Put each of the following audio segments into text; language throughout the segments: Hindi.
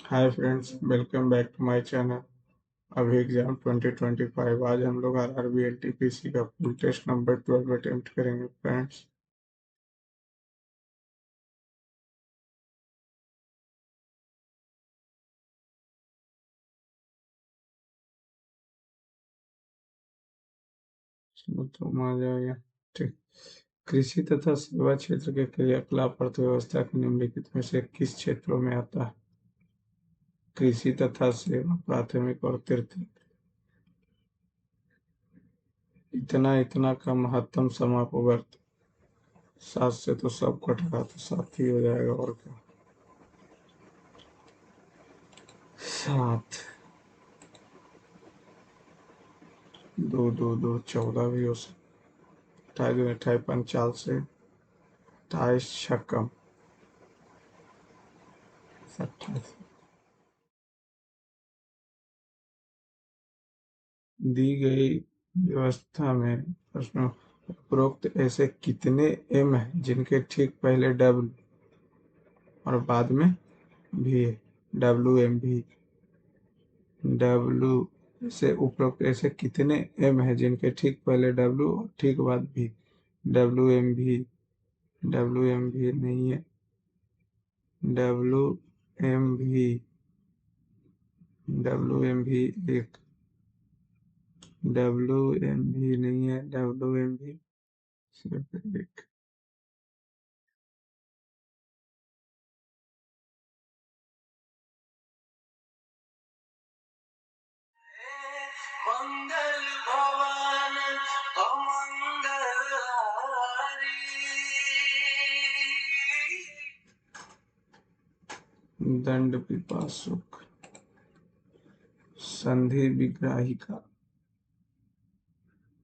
Hi friends, welcome back to my channel. अभी एग्जाम 2025। आज हम लोग आरआरबी एनटीपीसी का फुल टेस्ट नंबर 12 अटेम्प्ट करेंगे फ्रेंड्स। चलो तुम आ जाओ यहाँ। ठीक। कृषि तथा सेवा क्षेत्र के क्रियाकलाप अर्थव्यवस्था के निम्नलिखित में से किस क्षेत्रों में आता है? कृषि तथा सेवा, प्राथमिक और तृतीय। इतना इतना का महत्तम समापवर्त। 7 से तो सब कट रहा, तो 7 ही हो जाएगा और क्या। 7, 2 2 2 14 भी हो सकता। 28 28 49 से 28 छक्कम 28। दी गई व्यवस्था में प्रश्नों उपरोक्त ऐसे कितने एम हैं जिनके ठीक पहले डब्ल्यू और बाद में भी है? डब्ल्यू एम भी। डब्ल्यू से उपरोक्त ऐसे कितने एम हैं जिनके ठीक पहले डब्ल्यू और ठीक बाद भी? डब्ल्यू एम भी। डब्ल्यू एम भी नहीं है। डब्ल्यू एम भी। डब्ल्यू एम भी एक। डब्ल्यू एम भी नहीं है। डब्ल्यू एम भी सिर्फ एक। मंगल भवन अमंगलहारी। दंड पिपासुक। संधि विग्राहिका।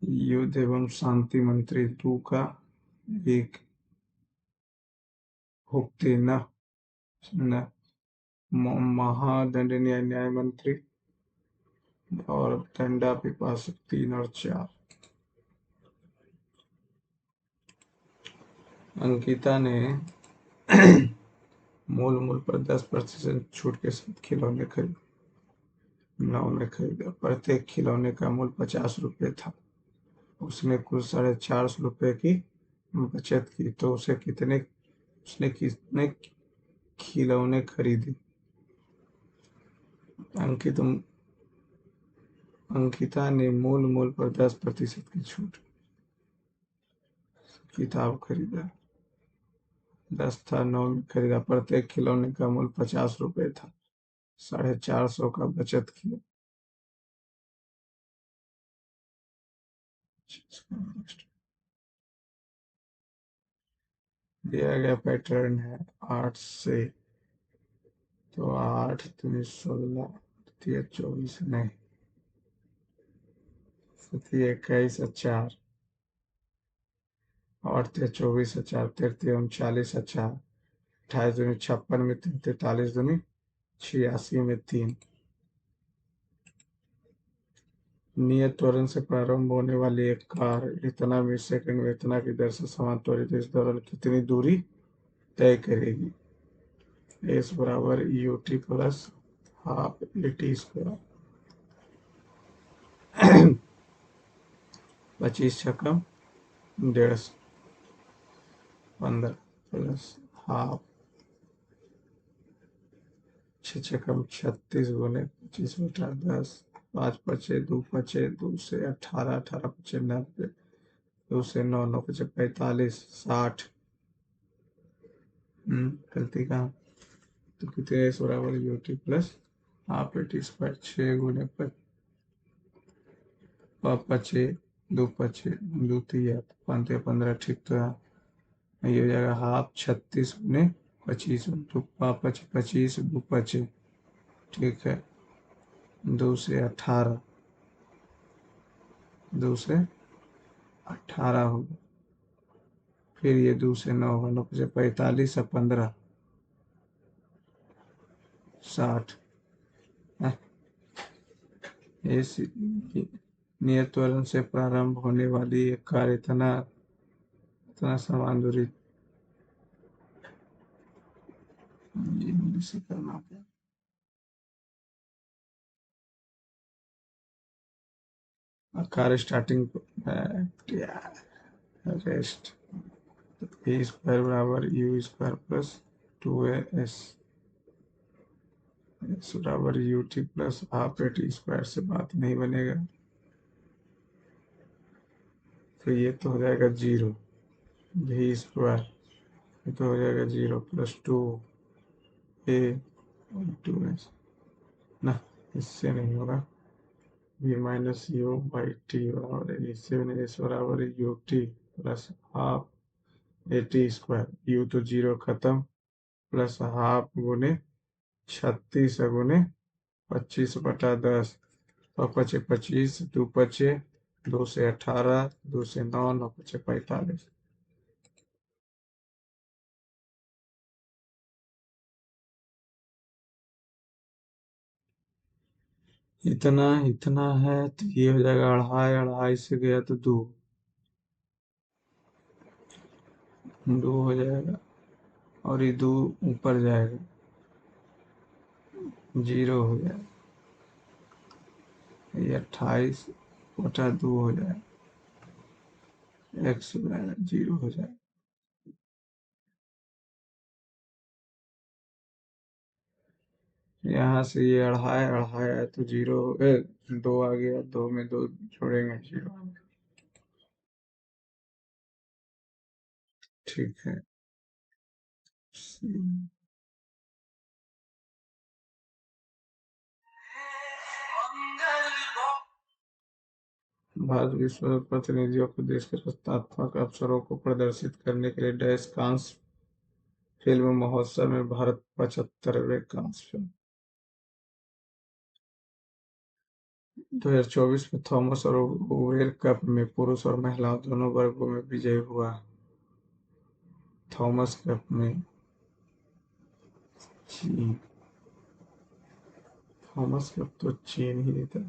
युद्ध एवं शांति मंत्री 2 का 1। भुक्ति न न महादंडनीय न्याय मंत्री और दंडा पिपासुक 3 और 4। अंकिता ने मूल मूल पर 10% छूट के साथ खिलौने खरीदे। 9 में खरीदा। प्रत्येक खिलौने का मूल्य 50 रुपये था। उसने कुल 450 रुपये की बचत की, तो उसने कितने खिलौने खरीदे? अंकित अंकिता ने मूल मूल्य पर 10% की छूट किताब खरीदा। 10 था, 9 में खरीदा। प्रत्येक खिलौने का मूल्य 50 रुपये था। 450 का बचत किया। दिया गया पैटर्न है 8 से, तो 8 3 16 24 नहीं, 21 4 और 24 4 33 39 4 28 दूनी 56 में 3 43 दूनी 86 में 3। नियत त्वरण से प्रारंभ होने वाली एक कार इतना मिली सेकंड में इतना की दर से समान त्वरित इस दौरान कितनी दूरी तय करेगी? एस बराबर u t plus half a t square. 25 छक्कम 150, 15 plus half 6 छक्कम 36 गुने 25/10। 5 पचे 2 पचे 2 से 18 18 पचे 90 2 से 9 9 पचे 45 60। गलती कहाँ? तो कितने एस बराबर u t plus half a t square. 6 गुने पचे 2 पचे 2 तिया 15 ठीक तो है। ये हो जाएगा हाफ 36 गुने 25 दो पचे 25 2 पचे ठीक है। 2 से 18 2 से 18 होगा। फिर ये 2 से 9 होगा। 9 से 45 से 15 60। इस नियत त्वरण से प्रारंभ होने वाली एक कार इतना इतना समान दूरी से करना पड़ेगा। आकार स्टार्टिंग रेस्ट। ए स्क्वायर बराबर u square plus 2a s s बराबर u t plus half a t square से बात नहीं बनेगा, तो ये तो हो जाएगा 0 भी स्क्वायर, ये तो हो जाएगा 0 प्लस 2a 2s ना, इससे नहीं होगा। v minus you by T बराबर है, इससे भी नहीं, इस बराबर u t plus half a t square, you तो 0 खत्म, प्लस हाफ गुने 36 गुने 25/10, और पचे 25, 2 पचे 2 से 18, 2 से 9, 9 पचे 45। इतना इतना है तो ये हो जाएगा अढ़ाई, अढ़ाई से गया तो 2, 2 हो जाएगा, और ये 2 ऊपर जाएगा 0 हो जाएगा, ये 28/2 हो जाएगा, x हो जाएगा 0 हो जाएगा। यहाँ से ये अढ़ाई, अढ़ाई है तो 0, 2 आ गया, 2 में 2 जोड़ेंगे 0 आ गया। ठीक है। भारत विश्व में प्रतिनिधियों को देश के रचनात्मक अवसरों को प्रदर्शित करने के लिए डैश कांस फिल्म महोत्सव में भारत 75वें कांस फिल्म 2024 में थॉमस और वेयर कप में पुरुष और महिलाओं दोनों वर्गों में विजय हुआ। थॉमस कप में चीन, थॉमस कप तो चीन ही था।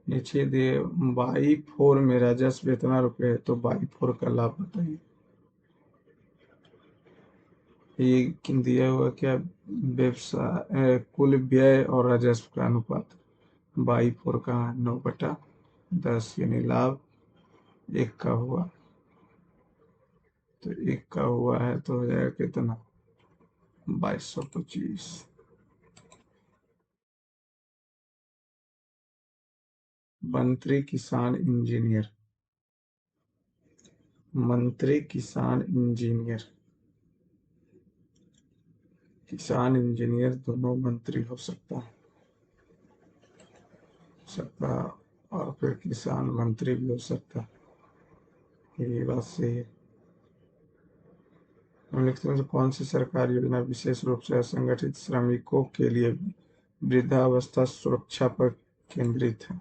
नीचे दिए बाई फोर में राजस्व इतना रुपए है, तो बाई फोर का लाभ बताइए। ये दिया हुआ क्या, व्यवसाय कुल व्यय और राजस्व का अनुपात, बाई फोर का 9/10 यानी लाभ 1 का हुआ, तो 1 का हुआ है तो हो जाएगा कितना, 2225। मंत्री किसान इंजीनियर, मंत्री किसान इंजीनियर, किसान इंजीनियर दोनों मंत्री हो सकता है, और फिर किसान मंत्री भी हो सकता है, ये बात सही है। निम्नलिखित में से कौन सी सरकारी योजना विशेष रूप से असंगठित श्रमिकों के लिए वृद्धावस्था सुरक्षा पर केंद्रित है?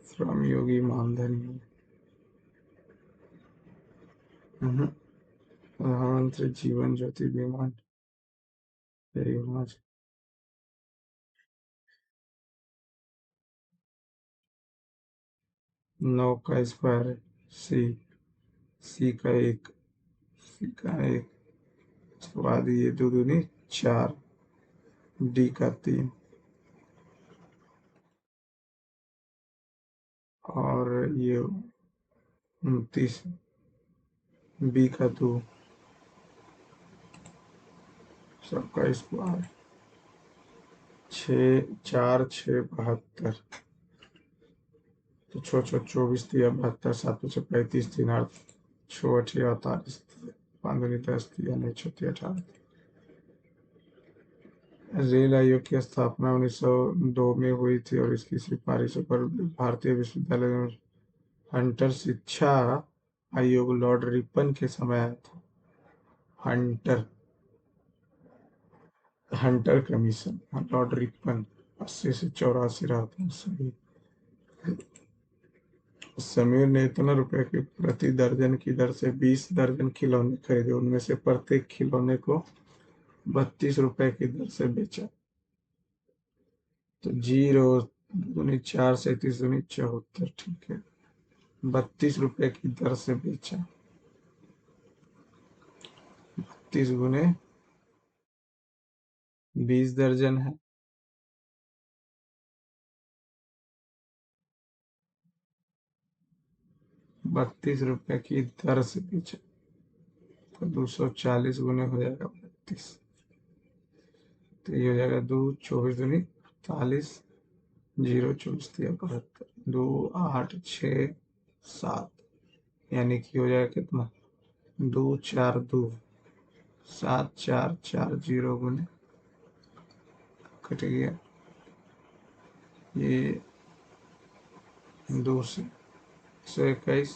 श्रम योगी मानधन योजना। प्रधानमंत्री जीवन ज्योति बीमा योजना। 9 का स्क्वायर है, सी, सी का 1, सी का 1, उसके बाद ये 2 दूनी 4, डी का 3, और ये 29, बी का 2, सबका स्क्वायर 6, 4, 6, 72, तो 6, 6, 24 दिया, 72, 7, 5, 35, 3, 8, 6, 8, 48, 5 दूनी 10 दिया, नहीं 6, 18। रेल आयोग की स्थापना 1902 में हुई थी और इसकी सिफारिशों पर भारतीय विश्वविद्यालय में हंटर शिक्षा आयोग लॉर्ड रिपन के समय आया था। Hunter, Hunter commission, Lord Ripon 80 से 84 रहा था सही। समीर ने इतना रुपए के प्रति दर्जन की दर से 20 दर्जन खिलौने खरीदे, उनमें से प्रत्येक खिलौने को 32 रुपए की दर से बेचा, तो 0 दूनी 4 से 30 दूनी 74, ठीक है, 32 रुपए की दर से बेचा, 30 गुने 20 दर्जन है, ₹32 की दर से बेचा तो 240 गुने हो जाएगा 32। तो ये हो जाएगा 2 24 दूनी 48, 0 24 3 72, 2 8 6 7, यानी कि हो जाएगा कितना 2 4 2 7 4 4 0 कट गया। ये 2 121,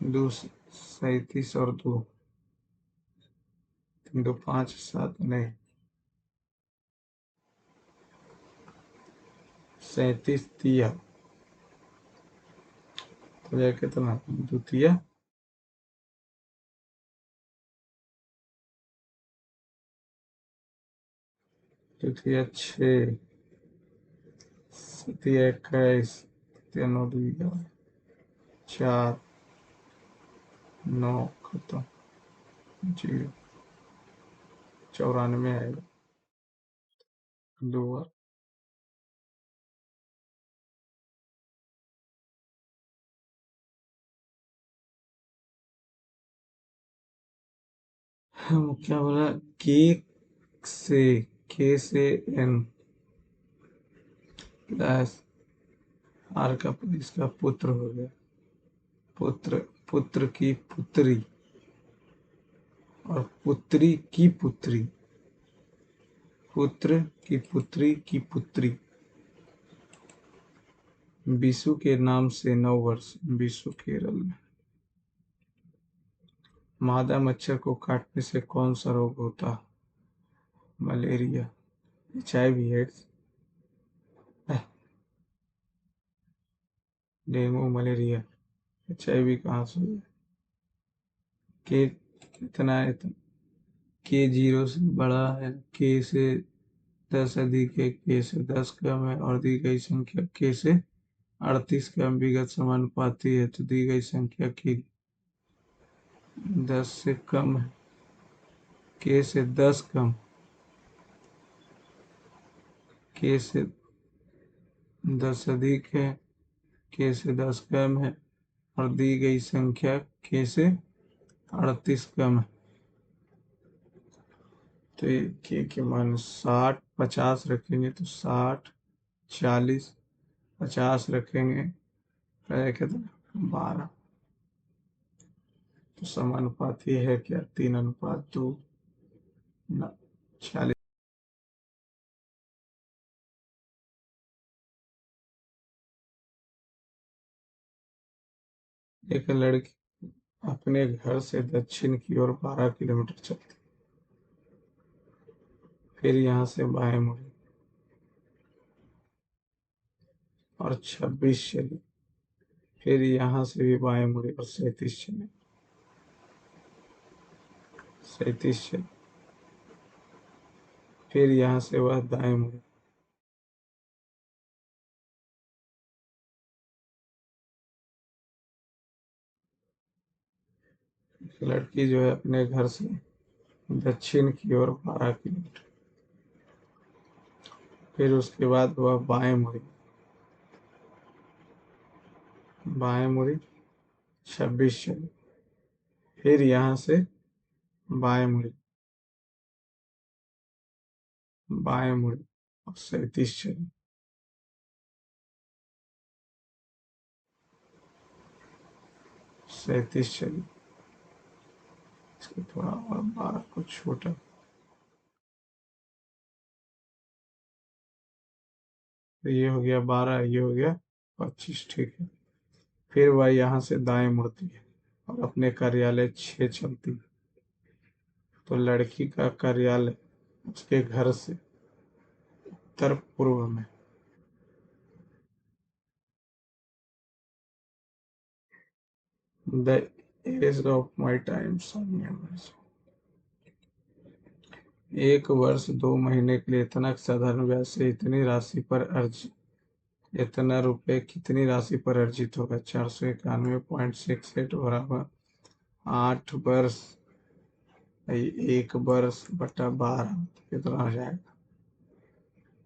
2 37 और 2 5 7 नहीं 37 तिया तो यह कितना द्वितीय द्वितीय 6, तृतीय 21, तृतीय 9 4 9 खत्म 0 94 आएगा 2 बार। हम क्या बोला से के से एन प्लस आर का इसका पुत्र हो गया पुत्र पुत्र की पुत्री और पुत्री की पुत्री पुत्र की पुत्री की पुत्री विशु के नाम से 9 वर्ष विशु केरल में। मादा मच्छर को काटने से कौन सा रोग होता? Malaria, HIV, AIDS, dengue, malaria. HIV कहाँ से हुआ? के कितना है? के 0 से बड़ा है, के से 10 अधिक है, के से 10 कम है और दी गई संख्या के से 38 कम विगत समानुपाती है तो दी गई संख्या की 10 से कम है, के से 10 कम, के से 10 अधिक है, के से 10 कम है और दी गई संख्या के से 38 कम है। तो ये के मान 60 50 रखेंगे तो 60 40 50 रखेंगे कितना 12। तो समानुपाती है क्या 3:2 ना 40। एक लड़की अपने घर से दक्षिण की ओर 12 किलोमीटर चलती, फिर यहाँ से बाएं मुड़ी और 26 चली, फिर यहाँ से भी बाएं मुड़ी और 37 चली, 37 चली, फिर यहाँ से वह दाएं मुड़ी। लड़की जो है अपने घर से दक्षिण की ओर 12 किलोमीटर, फिर उसके बाद वह बाएं मुड़ी, बाएं मुड़ी 26 चली, फिर यहाँ से बाएं मुड़ी, बाएं मुड़ी और 37 चली, 37 चली। इसको थोड़ा और 12 को छोटा, तो ये हो गया 12, ये हो गया 25, ठीक है। फिर वह यहाँ से दाएं मुड़ती है और अपने कार्यालय 6 चलती है। तो लड़की का कार्यालय उसके घर से उत्तर पूर्व में। The age of my time, 1 वर्ष 2 महीने के लिए इतना साधारण ब्याज से इतनी राशि पर अर्ज इतना रुपए कितनी राशि पर अर्जित होगा? 491.68 बराबर 8 वर्ष 1 वर्ष बटा 12 कितना हो जाएगा?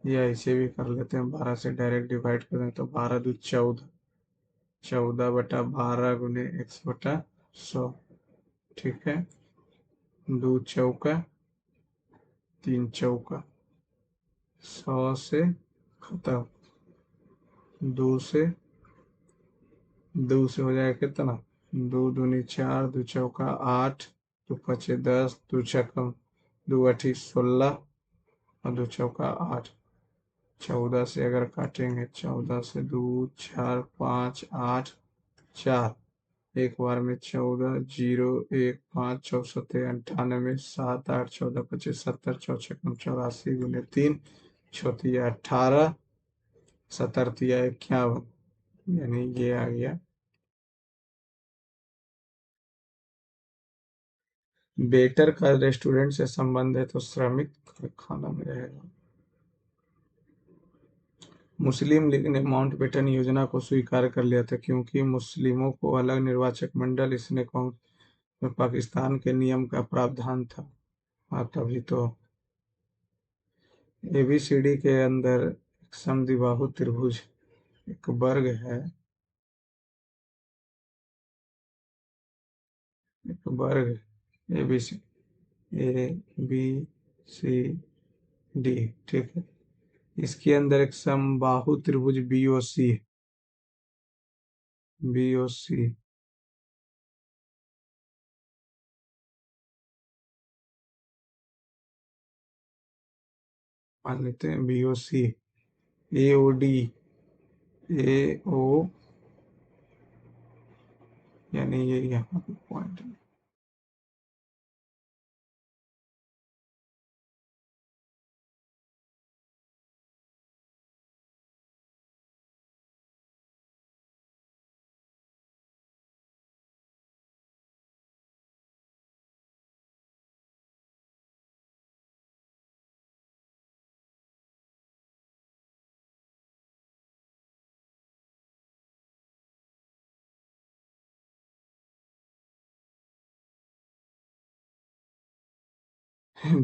ये ऐसे भी कर लेते हैं, 12 से डायरेक्ट डिवाइड कर दें तो 12 2 14, 14/12 × 100, ठीक है। 2 चौका 3 चौका, 100 से खत्म। दो से हो जाएगा कितना? 2 दूनी 4, 2 चौका 8, 2 5 10, 2 छक्कम 2 8 16, और 2 चौका 8। 14 से अगर काटेंगे, 14 से 2 4 5 8 4, एक बार में 14, 0 1 5 64 98, 7 8 14 25 70 4 छक्कम 84, 3 18, 17 × 51, यानी ये आ गया। वेटर का रेस्टोरेंट से संबंध है तो श्रमिक खाना में रहेगा। मुस्लिम लीग ने माउंटबेटन योजना को स्वीकार कर लिया था क्योंकि मुस्लिमों को अलग निर्वाचक मंडल, इसने में पाकिस्तान के नियम का प्रावधान था। हाँ, तभी तो। एबीसीडी के अंदर एक समद्विबाहु त्रिभुज, एक वर्ग है, एक वर्ग ए बी सी डी, ठीक है। इसके अंदर एक समबाहु त्रिभुज बी ओ सी मान लेते हैं, BOC, AOD, AO, यानी ये यहाँ पे पॉइंट है।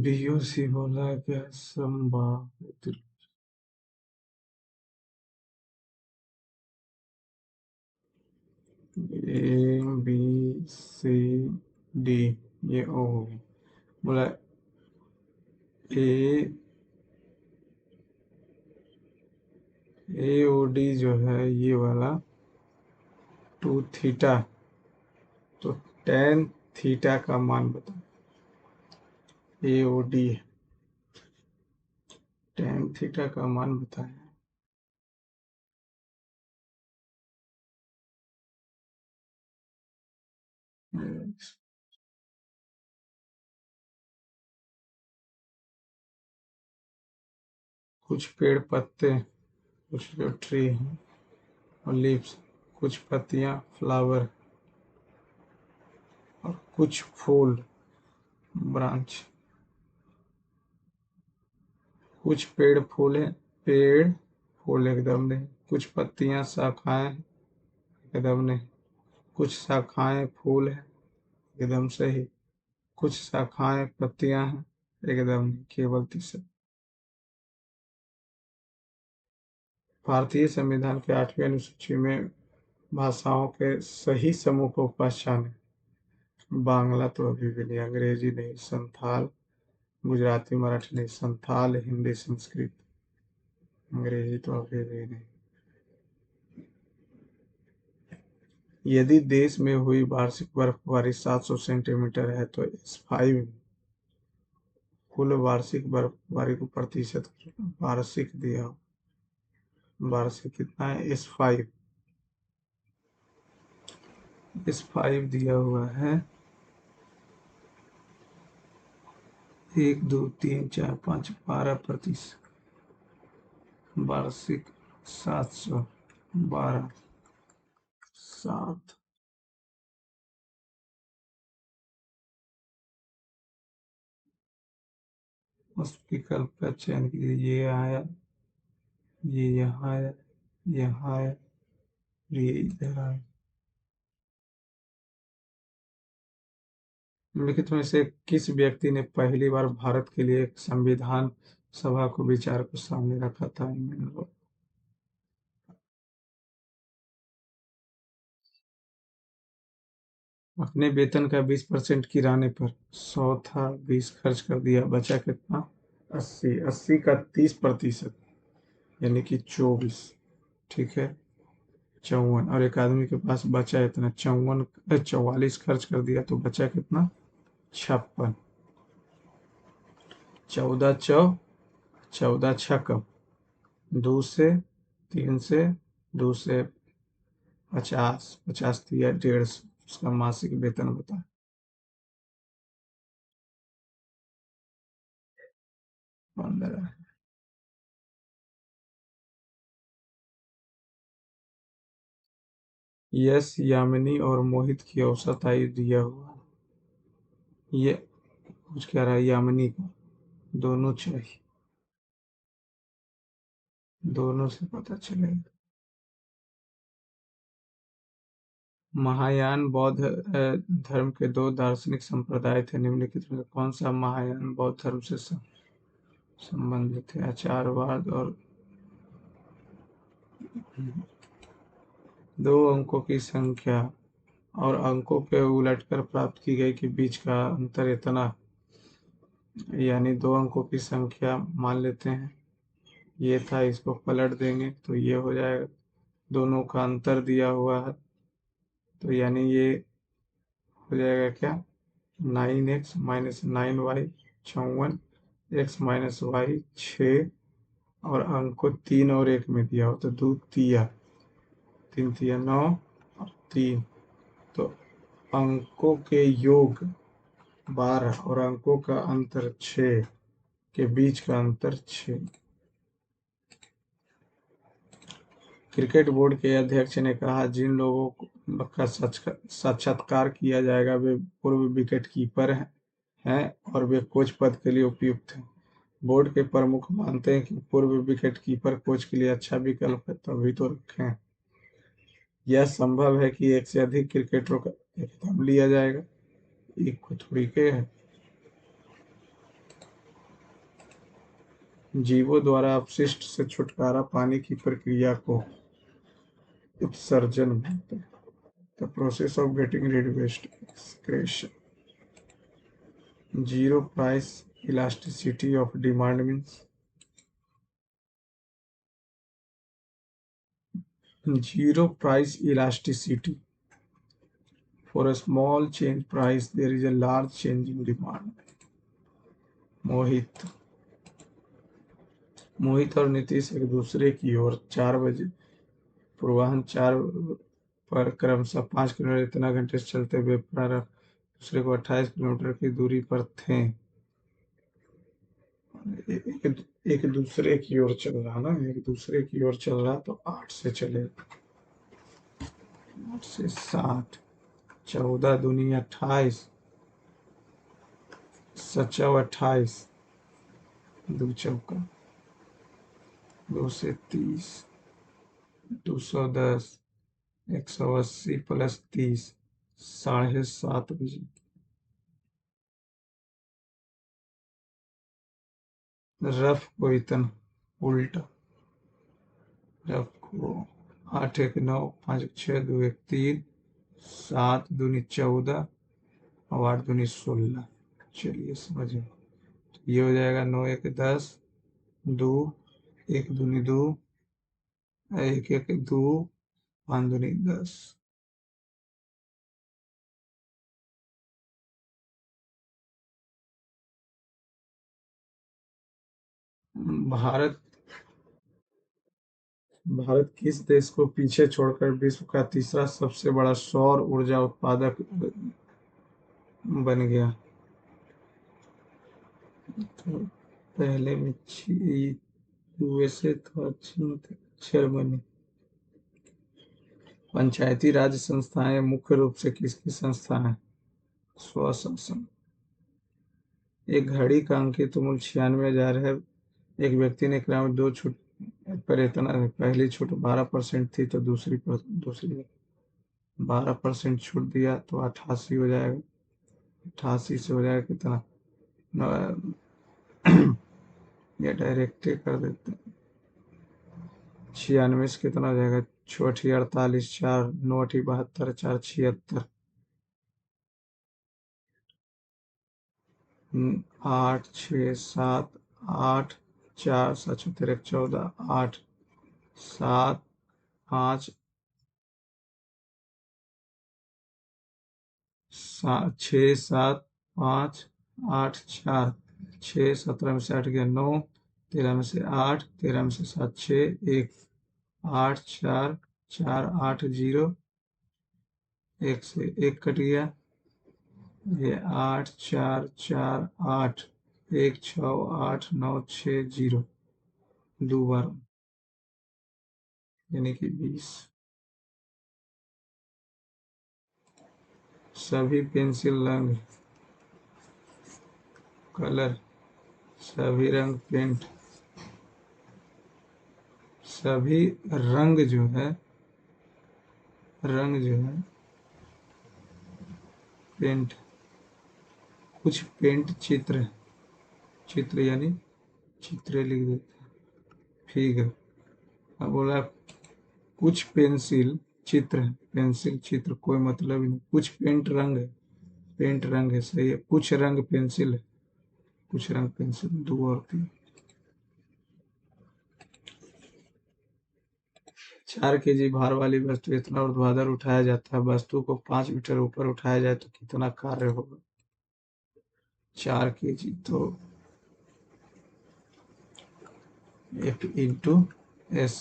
BOC बोला क्या? समबाहु त्रिभुज। ABCD, ये O हो गया। बोला ए AOD जो है ये वाला 2 थीटा, तो tan थीटा का मान बताओ। AOD tan थीटा का मान बताएं। कुछ पेड़ पत्ते, कुछ जो ट्री हैं और लीव्स, कुछ पत्तियां फ्लावर, और कुछ फूल ब्रांच। कुछ पेड़ फूल है, पेड़ फूल एकदम नहीं। कुछ पत्तियां शाखाएं, एकदम नहीं। कुछ शाखाएं फूल है, एकदम सही। कुछ शाखाएं पत्तियां हैं, एकदम नहीं, केवल तीसरा। भारतीय संविधान के 8वीं अनुसूची में भाषाओं के सही समूह को पहचाने। बांग्ला तो अभी भी नहीं, अंग्रेजी नहीं, संथाल, गुजराती, मराठी नहीं, संथाल, हिंदी, संस्कृत। अंग्रेजी तो अभी भी नहीं। यदि देश में हुई वार्षिक बर्फबारी 700 सेंटीमीटर है तो S5 कुल वार्षिक बर्फबारी को प्रतिशत वार्षिक दिया। वार्षिक कितना है? S5 दिया हुआ है 1 2 3 4 5 12%। वार्षिक 712, 7। उस विकल्प का चयन कीजिए। ये आया, ये यहाँ आया, यहाँ आया, ये इधर आया। निम्नलिखित में से किस व्यक्ति ने पहली बार भारत के लिए एक संविधान सभा को विचार को सामने रखा था? अपने वेतन का 20% किराने पर। 100 था, 20 खर्च कर दिया, बचा कितना? 80। 80 का 30%, यानी कि 24। ठीक है, 54। और एक आदमी के पास बचा इतना 54, 44 खर्च कर दिया, तो बचा कितना? 56। 14 चौ 14 छक्का, 2 से, 3 से, 2 से 50, 50 दिया 150। उसका मासिक वेतन बता। 15। यस, यामिनी और मोहित की औसत आयु दिया हुआ है। ये कुछ कह रहा है यामिनी का। दोनों चाहिए, दोनों से पता चलेगा। महायान बौद्ध धर्म के दो दार्शनिक संप्रदाय थे, निम्नलिखित में से कौन सा महायान बौद्ध धर्म से संबंधित है? आचारवाद और दो अंकों की संख्या और अंकों के उलटकर प्राप्त की गई के बीच का अंतर इतना, यानी दो अंकों की संख्या मान लेते हैं, ये था, इसको पलट देंगे तो ये हो जाएगा। दोनों का अंतर दिया हुआ है, तो यानी ये हो जाएगा क्या? 9x-9y 54, x-y 6, और अंक को 3 और 1 में दिया हो तो 2 तिया, 3 तिया 9 और 3, तो अंकों के योग 12 और अंकों का अंतर 6 के बीच का अंतर 6। क्रिकेट बोर्ड के अध्यक्ष ने कहा, जिन लोगों का साक्षात्कार किया जाएगा वे पूर्व विकेट कीपर हैं और वे कोच पद के लिए उपयुक्त हैं। बोर्ड के प्रमुख मानते हैं कि पूर्व विकेट कीपर कोच के लिए अच्छा विकल्प है, तभी तो रखें। यह संभव है कि एक से अधिक क्रिकेटरों का एकदम लिया जाएगा, एक को थोड़ी के है। जीवों द्वारा अपशिष्ट से छुटकारा पाने की प्रक्रिया को उत्सर्जन बोलते हैं। The process of getting rid waste excretion. Zero price elasticity of demand means, zero price elasticity. For a small change price, there is a large change in demand. मोहित मोहित और नीतीश एक दूसरे की ओर 4 बजे पूर्वाह्न 4 पर क्रमशः 5 किलोमीटर इतना घंटे से चलते हुए प्रारंभ दूसरे को 28 किलोमीटर की दूरी पर थे। एक दूसरे की ओर चल रहा ना, एक दूसरे की ओर चल रहा तो 8 से चले, 8 से 7, 14 दूनी 28, 7×28, 2×4, 2 से 30, 210, 180 + 30, 7:30 बजे। रफ को इतना उल्टा, रफ को 8×1 9, 5×6 2×1 3, 7×2 = 14 और 8×2 = 16। चलिए समझे, तो ये हो जाएगा 9×1 10, 2, 1×2 1×1 2, 5×2 10। भारत भारत किस देश को पीछे छोड़कर विश्व का तीसरा सबसे बड़ा सौर ऊर्जा उत्पादक बन गया? तो पहले में यूएसए था, चीन था, जर्मनी। पंचायती राज संस्थाएं मुख्य रूप से किसकी संस्था है? स्वशासन। एक घड़ी का अंकित मूल्य 96,000 है। एक व्यक्ति ने किराए दो छूट पर इतना, पहली छूट 12% थी तो दूसरी 12% छूट दिया तो 88 हो जाएगा। 88 से हो जाएगा कितना? ये डायरेक्ट कर देते हैं। 96 से कितना हो जाएगा? 6×8 = 48, 4 9×8 = 72, 4 76। 8 6 7 8 4 7 13 14 8 7 5 6 7 5 8 4 6 17 में से 8 गया 9 13 में से 8 13 में से 7 6 1 8 4 4 8 0 1 से 1 कट गया। ये 8 4 4 8 1 6 8 9 6 0 दो बार यानी कि 20। सभी पेंसिल रंग कलर, सभी रंग पेंट, सभी रंग जो है पेंट, कुछ पेंट चित्र, चित्र यानी चित्र लिख देते हैं, ठीक है। अब बोला कुछ पेंसिल चित्र है, पेंसिल चित्र कोई मतलब ही नहीं। कुछ पेंट रंग है, पेंट रंग है, सही है। कुछ रंग पेंसिल है, कुछ रंग पेंसिल, दो और तीन। 4 kg भार वाली वस्तु इतना ऊर्ध्वाधर उठाया जाता है, वस्तु को 5 मीटर ऊपर उठाया जाए तो कितना कार्य होगा? 4 kg तो F इंटू एस,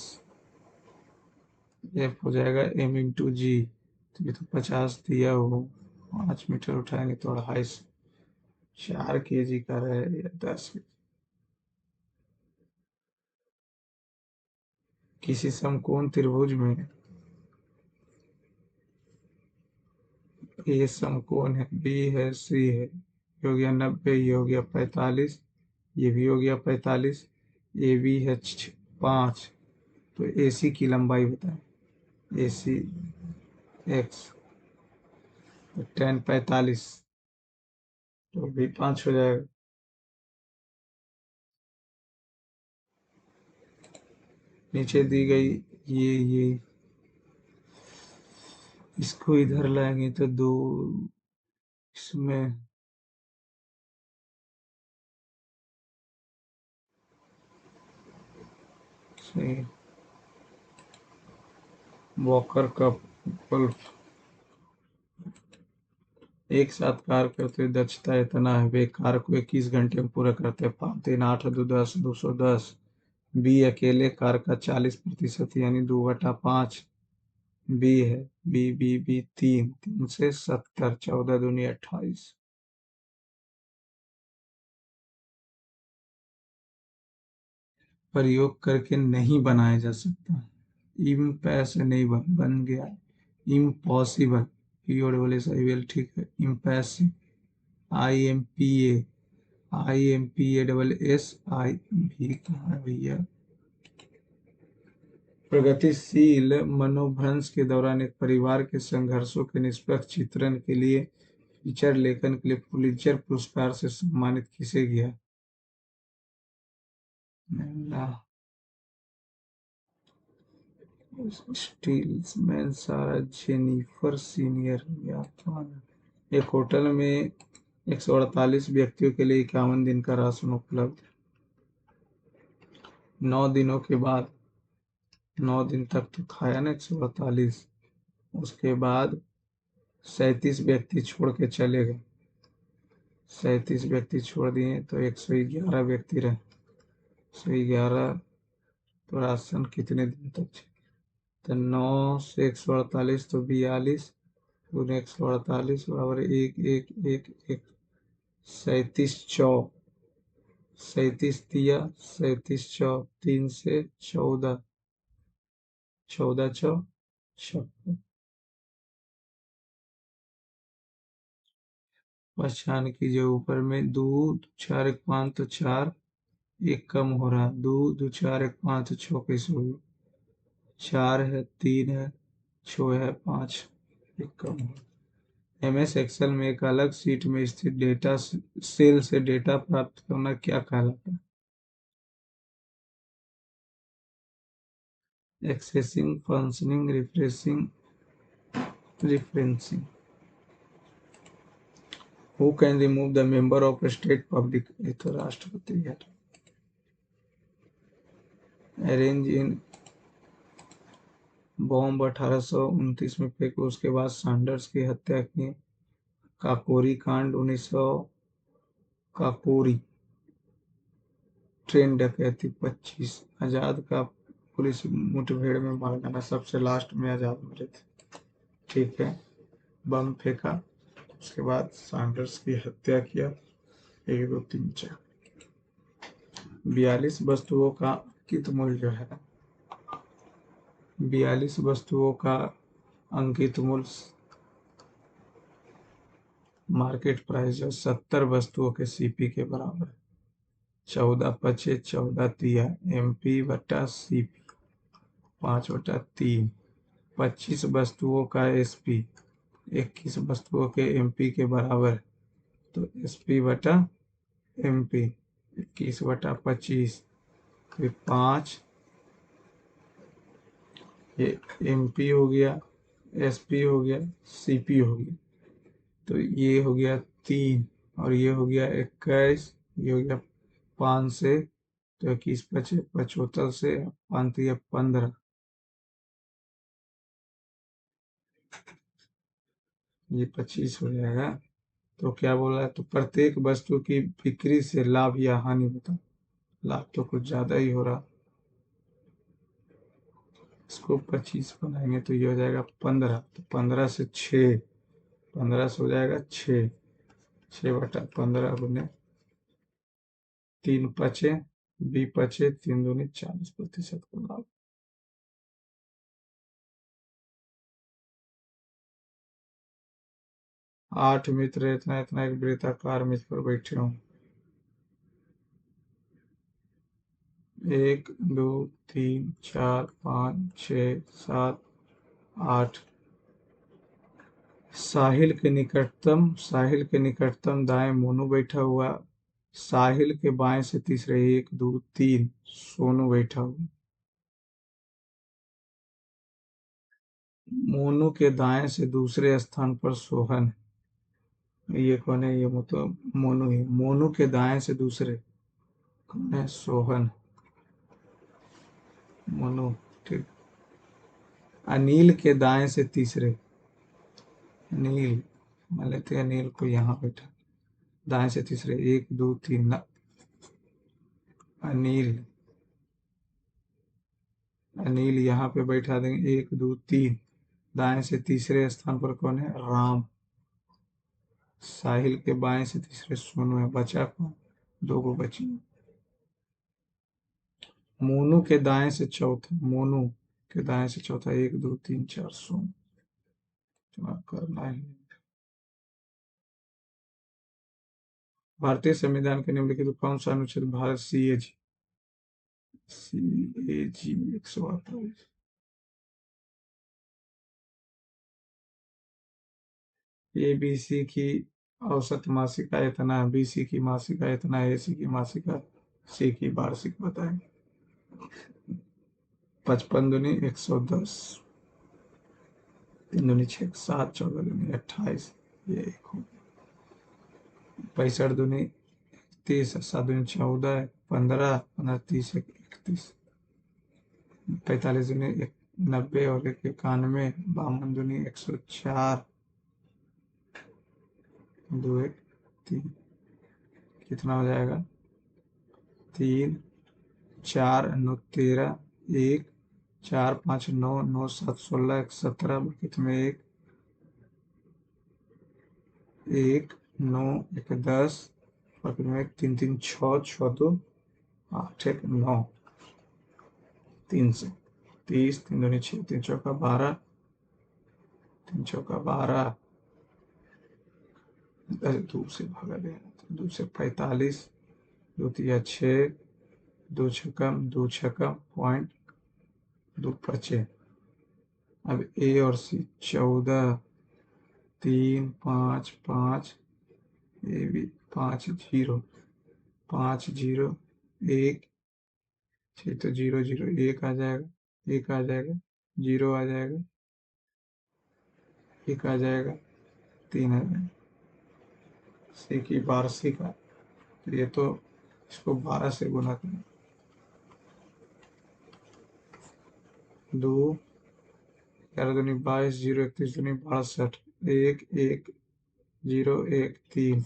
एफ हो जाएगा M इंटू जी। तो ये तो 50 दिया हो, 5 मीटर उठाएंगे तो 250। 4 kg का रहे या 10 kg। किसी समकोण त्रिभुज में ए समकोण है, बी है, सी है, ये हो गया 90, ये हो गया 45, ये भी हो गया 45, ए बी है 5। तो ए सी की लंबाई बताएं, ए सी एक्स, तो 10 45, तो भी 5 हो जाएगा। नीचे दी गई ये इसको इधर लाएंगे तो दो, इसमें सही वॉकर कप बल्ब एक साथ कार्य करते दक्षता इतना है, वे कार्य को 21 घंटे में पूरा करते हैं। 5 3 8 2 10 210। बी अकेले कार्य का 40% यानी 2/5 बी है। बी 3 से 70, 14 दूनी 28। प्रयोग करके नहीं बनाया जा सकता, इम्पैस नहीं बन गया, impossible, PO double S I L, ठीक है। इम्पैसिव, IMPA कहाँ है भैया? प्रगतिशील मनोभ्रंश के दौरान एक परिवार के संघर्षों के निष्पक्ष चित्रण के लिए फीचर लेखन के लिए पुलित्जर पुरस्कार से सम्मानित किसे किया? स्टील्समैन सारा जेनिफर सीनियर, या कौन है? एक होटल में 148 व्यक्तियों के लिए 51 दिन का राशन उपलब्ध है। 9 दिनों के बाद, 9 दिन तक तो खाया ना 148, उसके बाद 37 व्यक्ति छोड़ के चले गए, 37 व्यक्ति छोड़ दिए तो 111 व्यक्ति रहे। 111, तो राशन कितने दिन तक चले? तो 9 से 148 तो 42, पूरे 148 बराबर 1 1 1 1, 37 चौ, 37 दिया, 37 चौ, 3 से 14, 14 चौ 56। पहचान कीजिए ऊपर में 2 4 1 5 तो 4, एक कम हो रहा, 2 2 4 1 5 तो 6 कैसे हुई? 4 है, 3 है, 6 है, 5, एक कम हो। MS एक्सेल में एक अलग सीट में स्थित डेटा सेल से डेटा प्राप्त करना क्या कहलाता है? Accessing, functioning, refreshing, referencing. Who can remove the member of state public, ये तो राष्ट्रपति है। अरेंज इन बॉम्ब 1829 में फेंको, उसके बाद सैंडर्स की हत्या की। काकोरी कांड 1900, काकोरी ट्रेन डकैती 25, आजाद का पुलिस मुठभेड़ में मार डाला, सबसे लास्ट में आजाद मरे थे। ठीक है, बम फेंका, उसके बाद सैंडर्स की हत्या किया। 1 2 3 4 42 वस्तुओं का अंकित मूल्य है। 42 वस्तुओं का अंकित मूल्य मार्केट प्राइस है 70 वस्तुओं के सीपी के बराबर। 14 × 5 = 14 तिया MP बटा CP 5/3। 25 वस्तुओं का SP 21 वस्तुओं के MP के बराबर, तो SP बटा MP 21/25, फिर 5, ये MP हो गया, SP हो गया, CP हो गया, तो ये हो गया 3 और ये हो गया 21, ये हो गया 5 से, तो 21 × 5 = 75 से 5 × 15, ये 25 हो जाएगा। तो क्या बोला है, तो प्रत्येक वस्तु की बिक्री से लाभ या हानि बताओ। लाभ तो कुछ ज्यादा ही हो रहा, इसको 25 बनाएंगे तो ये हो जाएगा 15, तो 15 से 6, 15 से हो जाएगा 6, 6/15 गुने 3 × 5 = 20, 3 दूनी 40% का लाभ। आठ मित्र इतना इतना एक वृत्ताकार मेज पर बैठे हों। 1 2 3 4 5 6 7 8। साहिल के निकटतम दाएं मोनू बैठा हुआ, साहिल के बाएं से तीसरे 1 2 3 सोनू बैठा हुआ, मोनू के दाएं से दूसरे स्थान पर सोहन। ये कौन है, ये मतलब मोनू ही, मोनू के दाएं से दूसरे कौन है, सोहन, मोनू। ठीक, अनिल के दाएं से तीसरे, अनिल, मान लेते हैं अनिल को यहाँ बैठा, दाएं से तीसरे 1 2 3 अनिल, अनिल यहाँ पे बैठा देंगे 1 2 3। दाएं से तीसरे स्थान पर कौन है, राम। साहिल के बाएं से तीसरे सोनू है, बचा कौन, 2 को बची। मोनू के दाएं से चौथा, मोनू के दाएं से चौथा 1 2 3 4 सोनू, चुनाव करना है। भारतीय संविधान के निम्नलिखित कौन सा अनुच्छेद भारत CAG 148। ABC की औसत मासिक आय इतना है, BC की मासिक आय इतना है, AC की मासिक आय, C की वार्षिक बताएं। 55 दूनी 110, 3 दूनी 6 7, 14 दूनी 28, ये 1 हो। 65 दूनी 30, 7 दूनी 14, 15, 15 30 31, 45 दूनी 90 और 1 91, 52 दूनी 104, 2 1 3, कितना हो जाएगा, 3 4 9 13, 1 4 5 9 9 7 16 1 17, बकेट में 1 1 9 1 10, बकेट में 1 3 3 6 6 2 8 1 9, 3 से 30, 3 दूनी 6, 3 चौका 12, 3 चौका 12, 2 से भागा देना, 2 से 45, 2 तिया 6, 2 छक्कम 2 छक्कम पॉइंट 2 बचे। अब A और C 14, 3 5 5, ये भी 5 0 5 0 1, तो 0 0 1 आ जाएगा, 1 आ जाएगा, 0 आ जाएगा, 1 आ जाएगा, 3 आ जाएगा, सी की वार्षिक आय, तो ये तो इसको 12 से गुना करें। 2 11 दूनी 22, 0 31 दूनी 62, 1 1 0 1 3।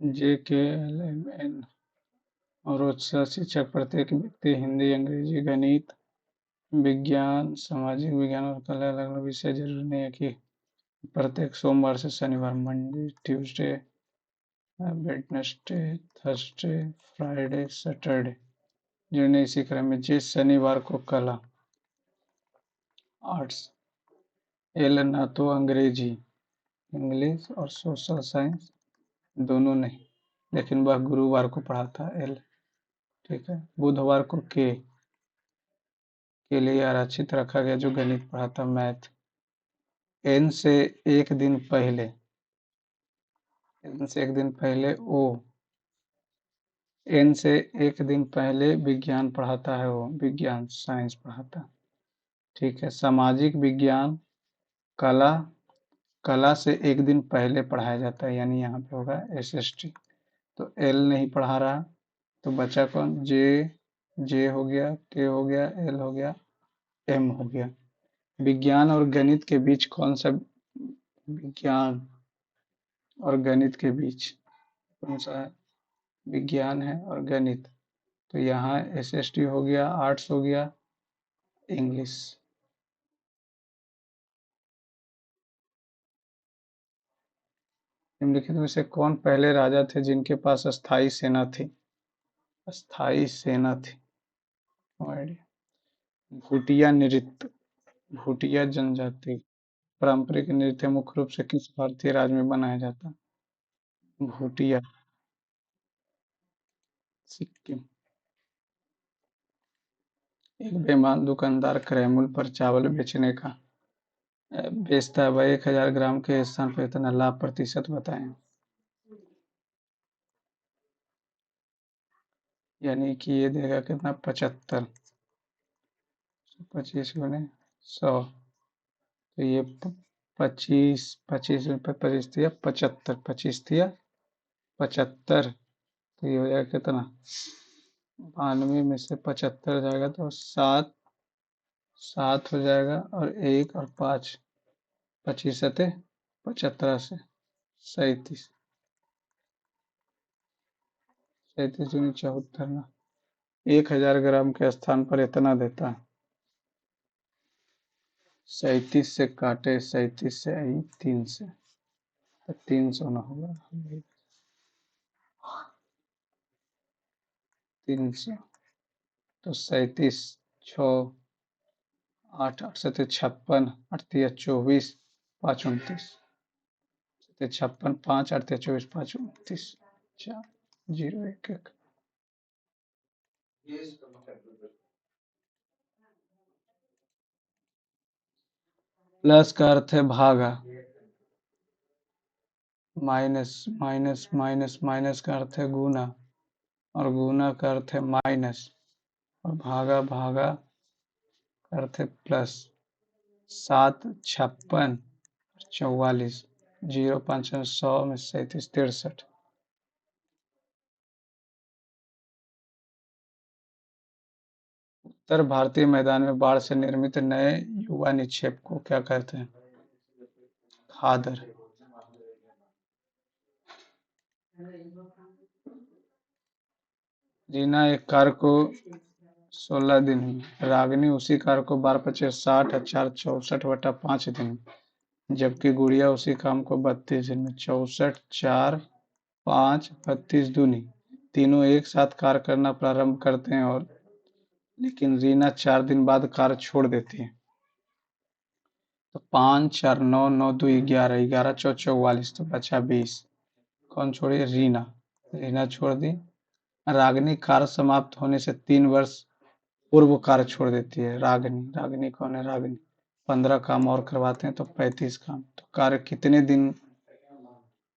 JKLMN और रोजगार शिक्षक प्रत्येक व्यक्ति हिंदी, अंग्रेजी, गणित, विज्ञान, सामाजिक विज्ञान और कला अलग अलग विषय जरूरी नहीं है कि प्रत्येक सोमवार से शनिवार, Monday, Tuesday, Wednesday, Thursday, Friday, Saturday, जिन्हें इसी क्रम में जिस शनिवार को कला, आर्ट्स, एल ना तो अंग्रेजी, इंग्लिश और सोशल साइंस दोनों नहीं, लेकिन वह गुरुवार को पढ़ाता एल। ठीक है। बुधवार को के लिए आरक्षित रखा गया जो गणित पढ़ाता, मैथ। एन से एक दिन पहले, एन से एक दिन पहले ओ, एन से एक दिन पहले विज्ञान पढ़ाता है, वो विज्ञान साइंस पढ़ाता। ठीक है। सामाजिक विज्ञान, कला, कला से एक दिन पहले पढ़ाया जाता है, यानी यहाँ पे होगा एसएसटी। तो एल नहीं पढ़ा रहा, तो बचा कौन, जे, जे हो गया, के हो गया, एल हो गया, एम हो गया। विज्ञान और गणित के बीच कौन सा, विज्ञान और गणित के बीच कौन सा है, विज्ञान है और गणित, तो यहाँ एसएसटी हो गया, आर्ट्स हो गया, इंग्लिश। निम्नलिखित में से कौन पहले राजा थे जिनके पास अस्थाई सेना थी, अस्थाई सेना थी। भूटिया नृत्य, भूटिया जनजाति पारंपरिक नृत्य मुख्य रूप से किस भारतीय राज्य में बनाया जाता है, भूटिया, सिक्किम। एक बेईमान दुकानदार क्रय मूल्य पर चावल बेचने का बेचता है, वह 1000 ग्राम के स्थान पर इतना लाभ प्रतिशत बताएं। यानी कि ये देगा कितना, 75, 25 गुने 100, तो ये 25, 25 रुपये 25 दिया 75, 25 दिया 75, तो ये हो जाएगा कितना, 92 में से 75 जाएगा तो 7, 7 हो जाएगा, और 1 और 5, 25 सते 75 से 37, 37 दूनी 74 ना, 1000 ग्राम के स्थान पर इतना देता है। 37 से काटे, 37 से आई 3 से, तो 300 ना होगा, 300, तो 37, 6, 8, 8 सते 56, 8 तिया 24, 5 29, 56, 5, 8 तिया 24, 5 29, 4 0 1 1। प्लस का अर्थ है भागा, माइनस, माइनस माइनस माइनस का अर्थ है गुना, और गुना का अर्थ है माइनस, और भागा, भागा का अर्थ है प्लस। 7, 56, 44, 0 5 100 में 37, 63। उत्तर भारतीय मैदान में बाढ़ से निर्मित नए युवा निक्षेप को क्या कहते हैं, खादर। रीना एक कार को 16 दिन हुई, रागनी उसी कार को 12 × 5 = 60 और 4 64/5 दिन, जबकि गुड़िया उसी काम को 32 दिन में। 64, 4, 5, 32 दूनी, तीनों एक साथ कार्य करना प्रारंभ करते हैं, और लेकिन रीना 4 दिन बाद कार्य छोड़ देती है। तो 5, 4, 9, 9 2 11, 11 4 44, तो बचा 20। कौन छोड़ी, रीना, रीना छोड़ दी। रागनी कार्य समाप्त होने से 3 वर्ष पूर्व कार्य छोड़ देती है, रागनी, रागनी कौन है, रागनी 15 काम और करवाते हैं तो 35 काम, तो कार्य कितने दिन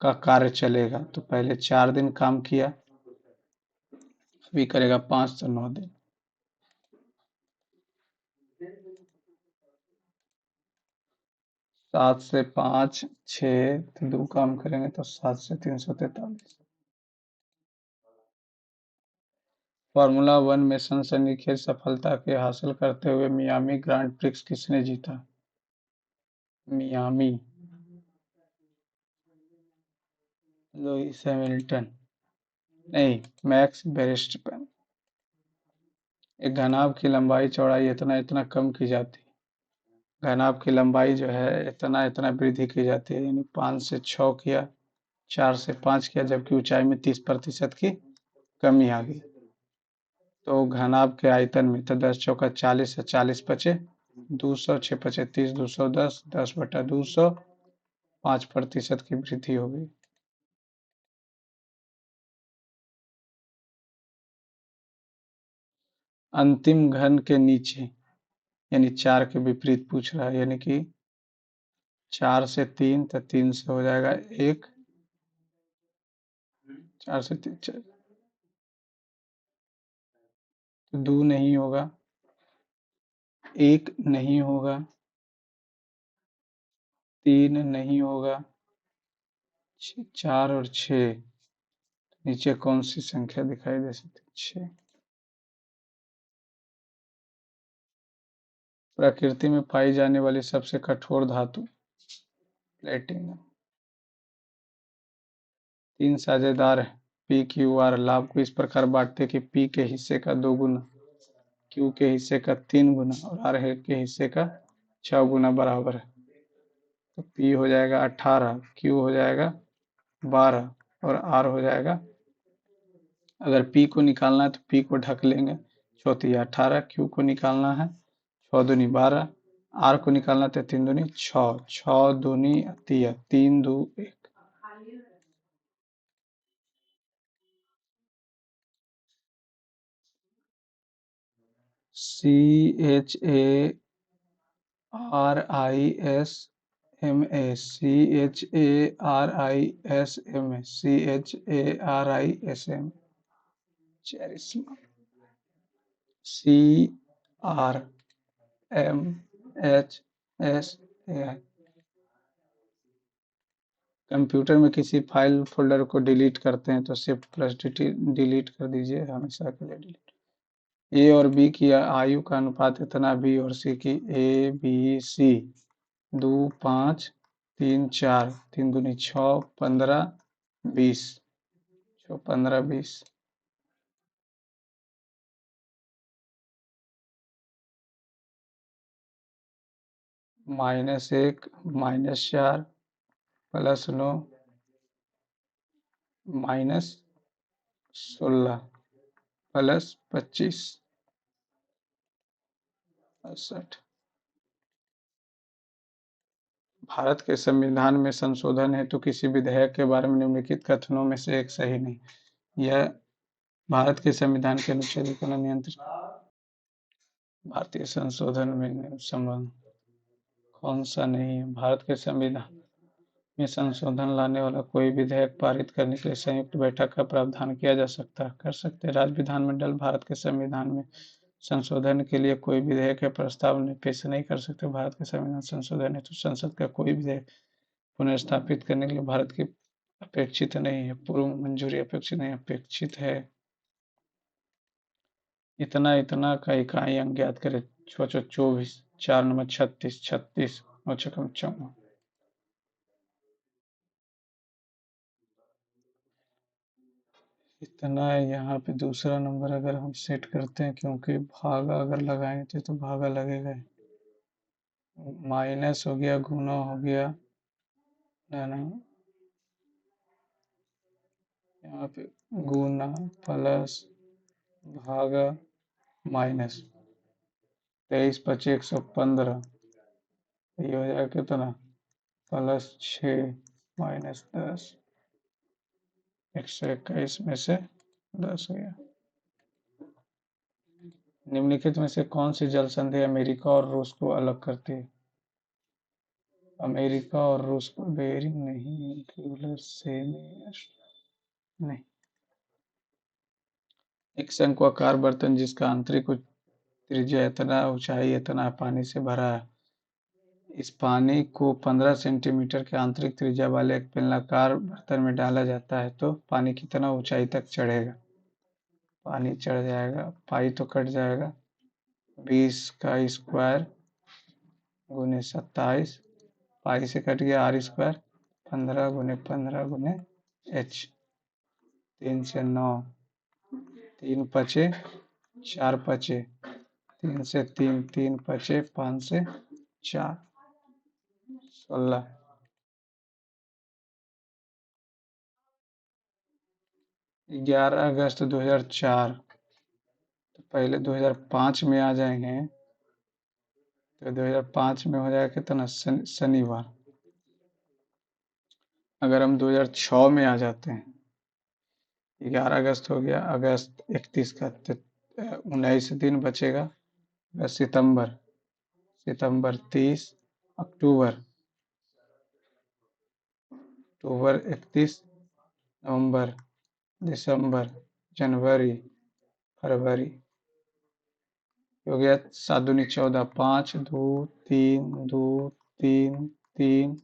का कार्य चलेगा, तो पहले 4 दिन काम किया, अभी करेगा 5 से 9 दिन। 7 से 5, 6 तो 2 काम करेंगे तो 7 से 343। फार्मूला 1 में सनसनीखेज सफलता के हासिल करते हुए मियामी ग्रांड प्रिक्स किसने जीता? मियामी, लुइस हैमिल्टन, नहीं, मैक्स वेरस्टेपेन। एक घनाभ की लंबाई चौड़ाई इतना इतना कम की जाती है, घनाभ की लंबाई जो है इतना इतना वृद्धि की जाती है, यानी 5 से 6 किया, 4 से 5 किया, जबकि ऊंचाई में 30% की कमी आ गई। तो घनाभ के आयतन में तो 10 चौका 40 है, 40 पचे 200, 6 पचे 30, 210, 10/200, 5% की वृद्धि हो गई। अंतिम घन के नीचे, यानी 4 के विपरीत पूछ रहा है, यानी कि 4 से 3 तो 3 से हो जाएगा 1, 4 से 3 तो 2 नहीं होगा, 1 नहीं होगा, 3 नहीं होगा, 4 और 6, नीचे कौन सी संख्या दिखाई दे सकती है? 6। प्रकृति में पाई जाने वाली सबसे कठोर धातु? प्लेटिनम। 3 साझेदार पी क्यू आर लाभ को इस प्रकार बांटते कि पी के हिस्से का 2 गुना, क्यू के हिस्से का 3 गुना और आर के हिस्से का 6 गुना बराबर है। तो पी हो जाएगा 18, क्यू हो जाएगा 12 और आर हो जाएगा, अगर पी को निकालना है तो पी को ढक लेंगे, 4×18, क्यू को निकालना है 6×2=12, आर को निकालना है तो 3×2=6, 6×2=3, 3×2=1। CHARISMA, चेरिस्मा, CRMHSAI। कंप्यूटर में किसी फाइल फोल्डर को डिलीट करते हैं तो Shift+D डिलीट कर दीजिए, हमेशा के लिए डिलीट। ए और बी की आयु का अनुपात इतना, बी और सी की, ए बी सी 2 5 3 4, 3×2=6, 15 20, 15 20। -1 -4 +9 -16 +25 68। भारत के संविधान में संशोधन हेतु किसी विधेयक के बारे में निम्नलिखित कथनों में से एक सही नहीं। यह भारत के संविधान के अनुच्छेद को नियंत्रित, भारतीय संशोधन में संबंध कौन सा नहीं है? भारत के संविधान में संशोधन लाने वाला कोई विधेयक पारित करने के लिए संयुक्त बैठक का प्रावधान किया जा सकता है, कर सकते हैं। राज्य विधानमंडल भारत के संविधान में संशोधन के लिए कोई विधेयक या प्रस्ताव पेश नहीं कर सकते। भारत के संविधान संशोधन हेतु संसद का कोई विधेयक पुनर्स्थापित करने के लिए भारत की अपेक्षित नहीं है, पूर्व मंजूरी अपेक्षित नहीं, अपेक्षित है। इतना इतना का इकाई अंक ज्ञात करें। 24, 4 नंबर 36, 36 और 54। इतना है। यहाँ पे दूसरा नंबर अगर हम सेट करते हैं, क्योंकि भागा अगर लगाएंगे तो भागा लगेगा, माइनस हो गया, गुना हो गया, ना यहाँ पे गुना प्लस भागा माइनस, 23×5=115, ये हो जाएगा कितना, +6 -10, 121 में से 10 गया। निम्नलिखित में से कौन सी जल संधि अमेरिका और रूस को अलग करती है? अमेरिका और रूस पर बेयरिंग नहीं, न्यूक्लियर सेमी नहीं। एक शंक्वाकार बर्तन जिसका आंतरिक त्रिज्या इतना ऊंचाई इतना पानी से भरा है। इस पानी को 15 सेंटीमीटर के आंतरिक त्रिज्या वाले एक बेलनाकार बर्तन में डाला जाता है तो पानी कितना ऊंचाई तक चढ़ेगा। पानी चढ़ जाएगा, पाई तो कट जाएगा, 20 का स्क्वायर गुने 27, पाई से कट गया आर स्क्वायर, 15 गुने 15 गुने h, 3 से 9, 3 पचे 4 पचे, 3 से 3, 3 पचे 5 से 4, 16। 11 अगस्त 2004, तो पहले 2005 में आ जाएंगे, तो 2005 में हो जाएगा कितना, शनिवार। अगर हम 2006 में आ जाते हैं, 11 अगस्त हो गया, अगस्त 31 का, तो 19 दिन बचेगा, सितंबर, सितंबर 30, अक्टूबर, अक्टूबर 31, नवंबर, दिसंबर, जनवरी, फरवरी, हो गया 7 दूनी 14, 5, 2, 3, 2, 3, 3,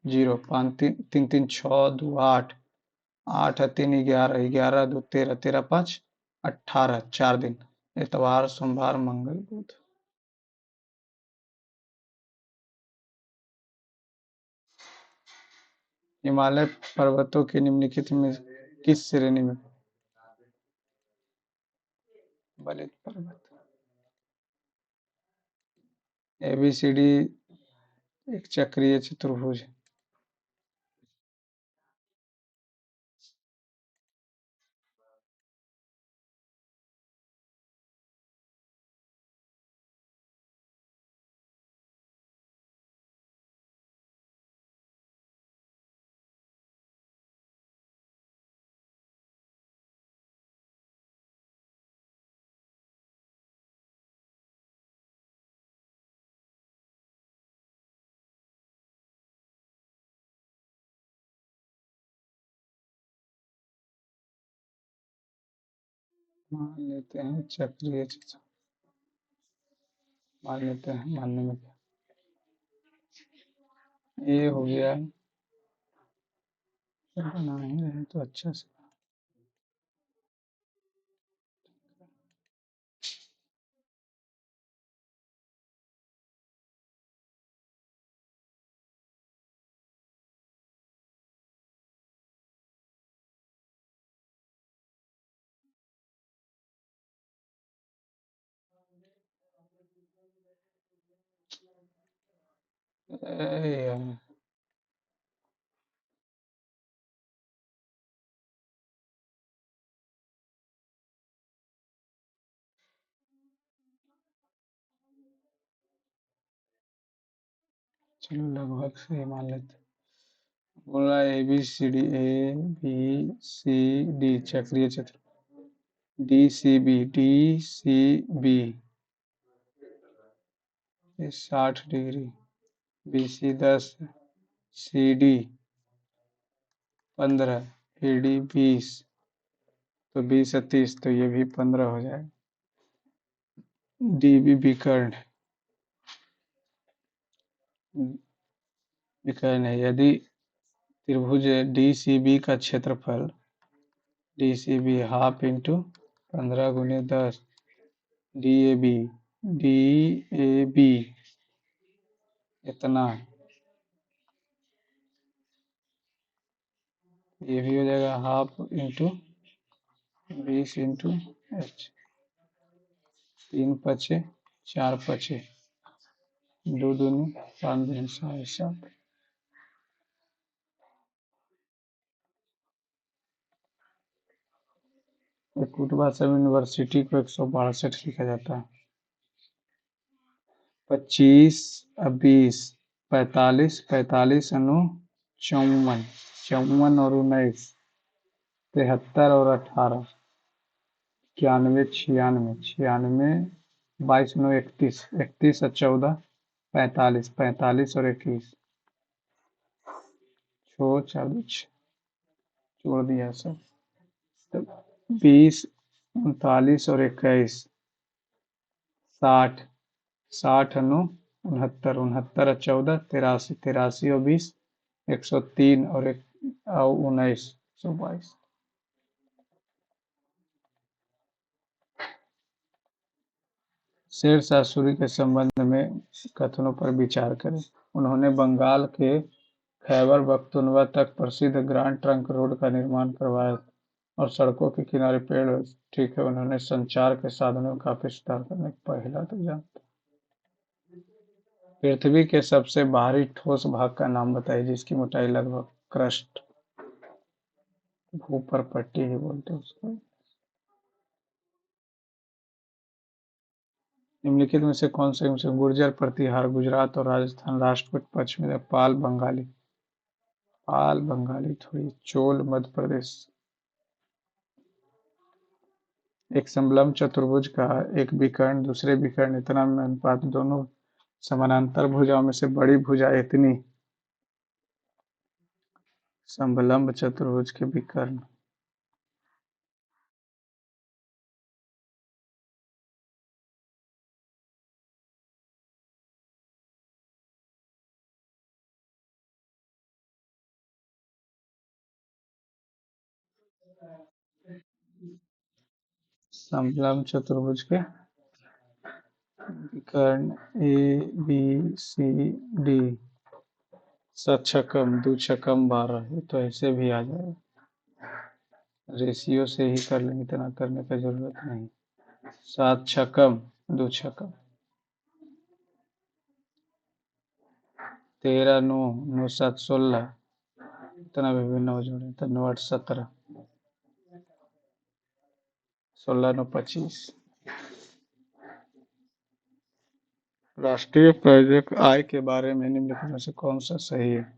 0, 5, 3, 3, 6, 2, 8, 8 और 3, 11, 11, 2, 13, 13, 5, 18, 4 दिन, इतवार, सोमवार, मंगल, बुध। हिमालय पर्वतों के निम्नलिखित में किस श्रेणी में, बलित पर्वत। ABCD एक चक्रीय चतुर्भुज है। मान लेते हैं चक्रीय चतुर्भुज, मान लेते हैं, मानने में क्या, ये हो गया, बना ही रहे तो अच्छा से। यार, चलो लगभग सही मान लेते। बोला ABCD चक्रीय चतुर्भुज, DCB ये 60 डिग्री, BC 10, CD 15, AD 20, तो 20 और 30, तो ये भी 15 हो जाएगा। DB विकर्ण है। यदि त्रिभुज DCB का क्षेत्रफल, DCB हाफ इंटू 15 गुने 10, DAB इतना है, ये भी हो जाएगा हाफ इंटू 20 इंटू h, 3 पचे 4 पचे, 2 दूनी 5 दूनी 7, कुटुबा सब यूनिवर्सिटी को 162 लिखा जाता है। 25 और 20, 45, 45 अनु 54, 54 और 19, 73 और 18, 91, 96, 96, 22 9, 31, 31 और 14, 45, 45 और 21, छो चार दो छः, जोड़ दिया सब। तो 20, 39 और 21, 60, 60 69, 69 और 14, 83, 83 और 20, 103 और 19, 122। शेरशाह सूरी के संबंध में कथनों पर विचार करें। उन्होंने बंगाल के खैबर पख्तूनख्वा तक प्रसिद्ध ग्रांड ट्रंक रोड का निर्माण करवाया और सड़कों के किनारे पेड़, ठीक है। उन्होंने संचार के साधनों में काफी सुधार करने का पहला तो जानते। पृथ्वी के सबसे बाहरी ठोस भाग का नाम बताइए जिसकी मोटाई लगभग क्रस्ट, ऊपर पट्टी ही बोलते हैं उसको। निम्नलिखित में से कौन से गुर्जर प्रतिहार गुजरात और राजस्थान राष्ट्रकूट पश्चिमी पाल बंगाली, पाल बंगाली थोड़ी, चोल मध्य प्रदेश। एक समलंब चतुर्भुज का एक विकर्ण दूसरे विकर्ण इतना में अनुपात, दोनों समानांतर भुजाओं में से बड़ी भुजा इतनी। समलंब चतुर्भुज के विकर्ण, समलंब चतुर्भुज के विकर्ण ए बी सी डी, सछकम दो छकम 12, ये तो ऐसे भी आ जाएगा, रेशियो से ही कर लेंगे, इतना करने का जरूरत नहीं। 7 छकम 2 छकम, 13 9 9 7 16, इतना भी 9 जोड़े तो 9 8 17, 16 9 25। राष्ट्रीय पर्यटक आय के बारे में निम्नलिखित में से कौन सा सही है।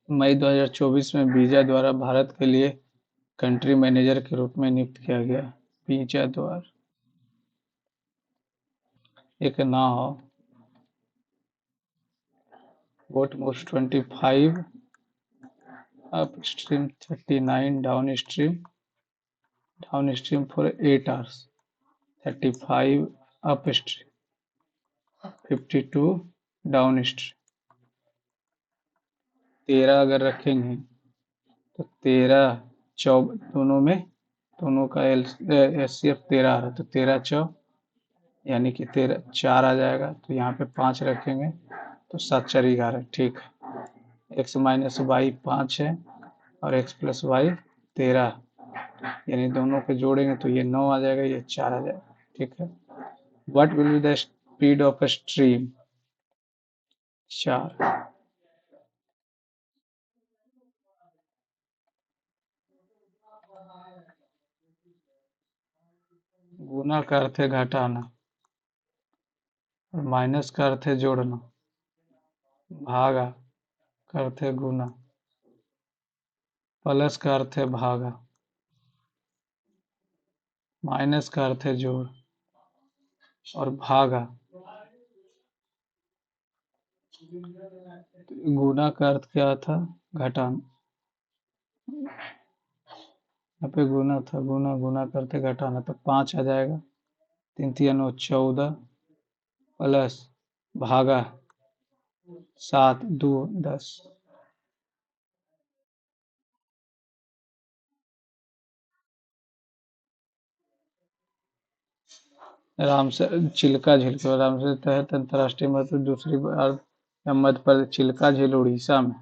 मई 2024 में वीजा द्वारा भारत के लिए कंट्री मैनेजर के रूप में नियुक्त किया गया। वीजा द्वारा एक ना हो। Vote most 25, up stream 39, down stream for 8 hours, 35 up stream, 52 down stream. 13 अगर रखेंगे तो 13 दोनों में, दोनों का एचसीएफ 13 आ रहा है तो 13 चौ यानी कि 13 4 आ जाएगा, तो यहाँ पे 5 रखेंगे तो 7 4 11, ठीक है। एक्स माइनस वाई 5 है और एक्स प्लस वाई 13, यानी दोनों को जोड़ेंगे तो ये 9 आ जाएगा, ये 4 आ जाएगा, ठीक है। What will be the speed of a stream, 4। गुना का अर्थ है घटाना और माइनस का अर्थ है जोड़ना, भागा का अर्थ है गुना, प्लस का अर्थ है भागा, माइनस का अर्थ है जोड़ और भागा। गुना का अर्थ क्या था, घटाना, यहाँ पे गुना था, गुना गुना करते घटाना, तो 5 आ जाएगा, 3 3 9 14 प्लस भागा 7 2 10। राम से चिल्का झील के राम से तहत अंतर्राष्ट्रीय महत्व दूसरी बार मध्य प्रदेश, चिल्का झील उड़ीसा में।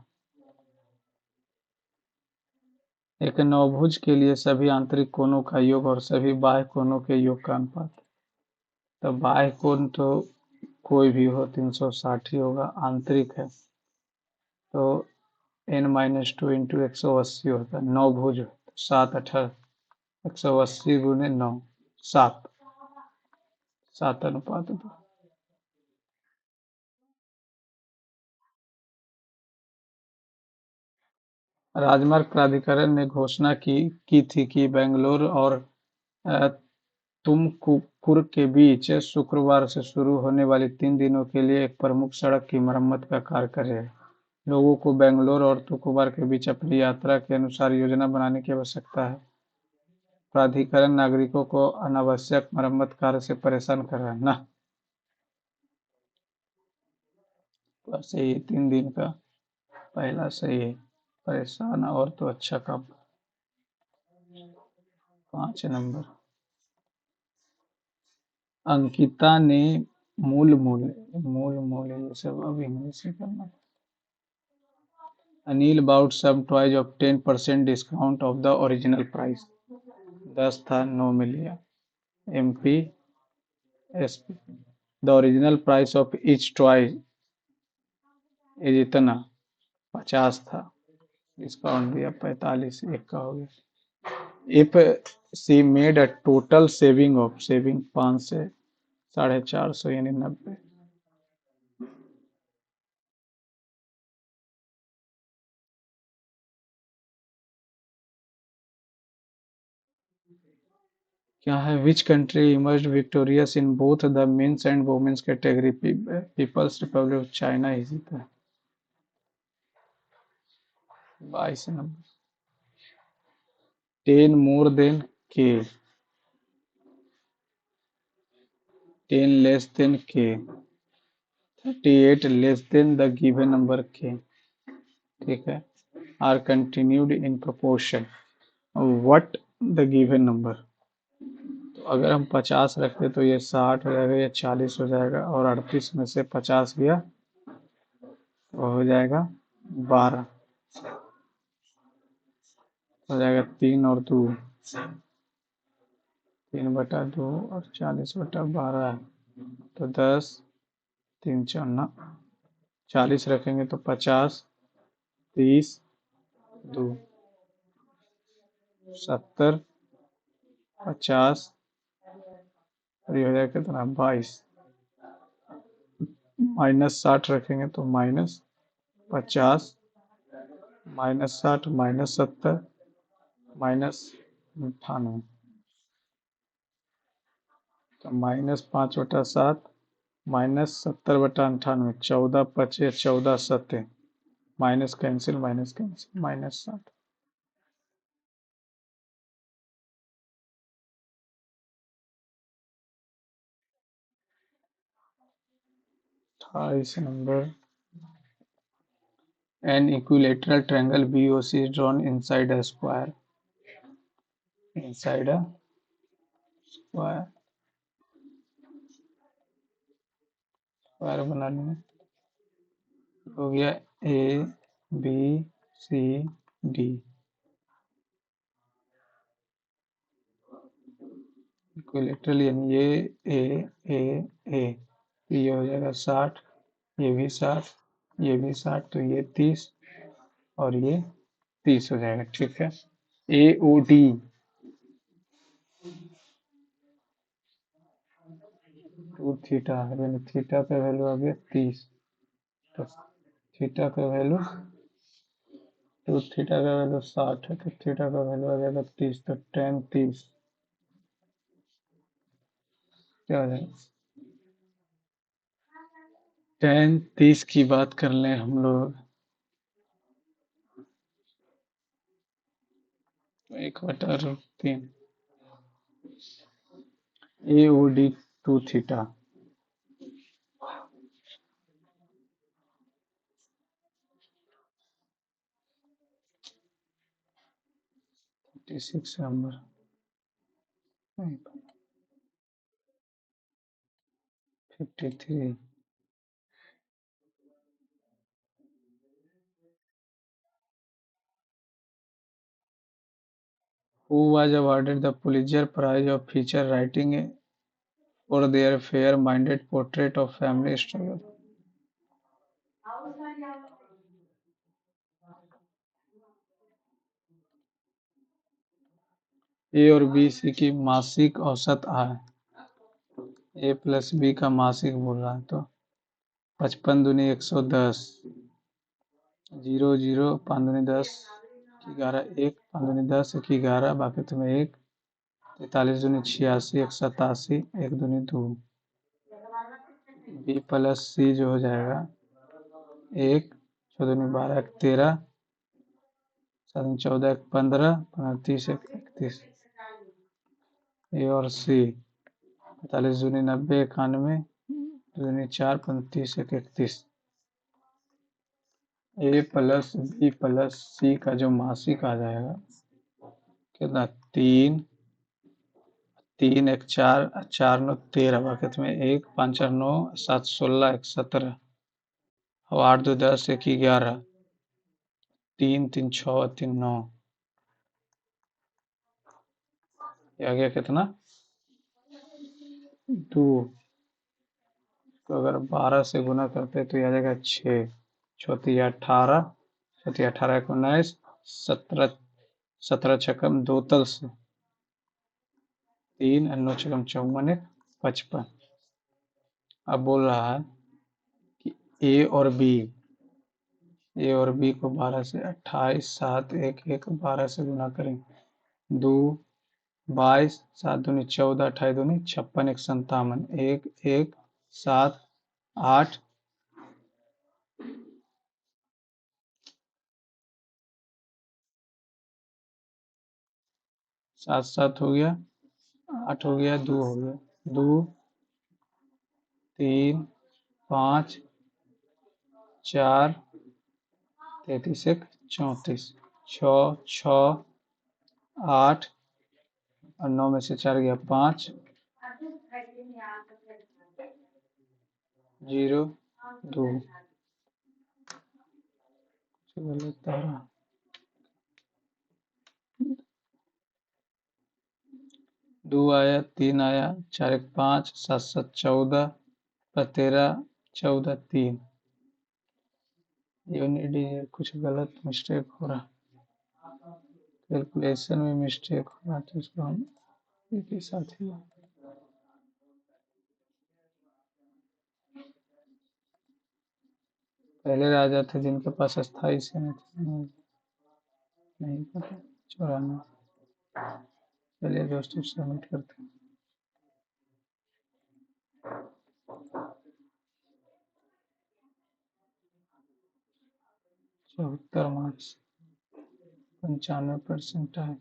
एक नवभुज के लिए सभी आंतरिक कोणों का योग और सभी बाह्य कोणों के योग का अनुपात। तो बाह्य कोण तो कोई भी हो 360 ही होगा, आंतरिक है तो n-2 इंटू 180 होता है। 9 भुज 7 18, 180 गुने 9, 7 7 अनुपात 2। राजमार्ग प्राधिकरण ने घोषणा की थी कि बेंगलोर और तुमकुर के बीच शुक्रवार से शुरू होने वाली 3 दिनों के लिए एक प्रमुख सड़क की मरम्मत का कार्य करेगा। लोगों को बेंगलोर और तुकोबार के बीच अपनी यात्रा के अनुसार योजना बनाने की आवश्यकता है। प्राधिकरण नागरिकों को अनावश्यक मरम्मत कार्य से परेशान कर रहा है ना। बस यही 3 दिन का पहला सही है। परेशान और तो अच्छा काम। 5 नंबर। अंकिता ने मूल मूल्य मूल मूल्य ये सब अब इंग्लिश में करना। Anil bought some toys of 10% discount of the original price. 10 था 9 मिल गया। MP SP। The original price of each toy is इतना 50 था। डिस्काउंट दिया 45, एक का हो गया। If she made a total saving of saving 5 से 450 यानी 90। क्या है? Which country emerge victorious in both the men's and women's category? People's republic of China ही जीता है। 22 number. 10 more than k, 10 less than k, 38 less than the given number k। ठीक है। Are continued in proportion what the given number. तो अगर हम 50 रखते तो ये 60 हो जाएगा, ये 40 हो जाएगा, और 38 में से 50 गया तो हो जाएगा 12, हो जाएगा 3 और 2, 3/2 और 40/12, तो 10, 3×4 40 रखेंगे तो 50, 30, 2 70, 50 और ये हो जाएगा कितना 22। -60 रखेंगे तो -50, -60, -70, -98, तो -5/7, -70/98, 14 × 5 = 14 7, minus cancel -60। 28 number. An equilateral triangle BOC is drawn inside a square। inside a square, square बनाने में हो गया ABCD। इक्विलेटरल यानी ये तो ये हो जाएगा 60, ये भी 60, ये भी 60, तो ये 30 और ये 30 हो जाएगा। ठीक है। AOD 2 थीटा, यानी थीटा का वैल्यू आ गया 30, तो थीटा का वैल्यू 60 है, तो थीटा का वैल्यू आ जाएगा 30, तो tan 30 क्या हो जाएगा? tan 30 की बात कर लें हम लोग, 1/√3 AOD 2 theta. 36 number. 53। Who was awarded the Pulitzer Prize of Feature Writing for their fair-minded portrait of family struggle? ए और बी सी की मासिक औसत आय, A+B का मासिक बोल रहा है, तो 55 दूनी 110, 0 0, 5 दूनी 10, 11 1, 5 दूनी 10, 1 11, बाकी तुम्हें 1, 43 दूनी 86, 1 87, 1 दूनी 2। B+C जो हो जाएगा 1 14 12 13, 7 14 15, 15 30 31। ए और सी 45 दूनी 90 91, दूनी 4 35 31। ए प्लस बी प्लस सी का जो मासिक आ जाएगा कितना 3 3 1 4 4 9 13 बाकी में 1 5 4 9 7 16 1 17 और 8 2 10 1 11 3 3 6 3 9 ये आ गया कितना 2। तो अगर 12 से गुना करते तो ये आ जाएगा 6 चौथी 18 चौथी 18 19 17 17 छकम 2 तल से 3 9 छकम 54 55। अब बोल रहा है कि ए और बी को 12 से 28 7 1 1 12 से गुना करें 2 22 7 दूनी 14 28 दूनी 56 1 57 1 1 7 8 7 7 हो गया 8 हो गया 2 हो गया 2 3 5 4 33 1 34 6 6 8 और 9 में से 4 गया 5 0 2 गलत आ रहा 2 आया 3 आया 4 1 5 7 7 14 13 14 3 यूनिट कुछ गलत मिस्टेक हो रहा कैलकुलेशन में मिस्टेक हो रहा तो इसको हम एक ही साथ ही पहले राजा थे जिनके पास अस्थाई सेना थी नहीं पता 94। चलिए दोस्तों सबमिट करते हैं 74 मार्क्स 95% है।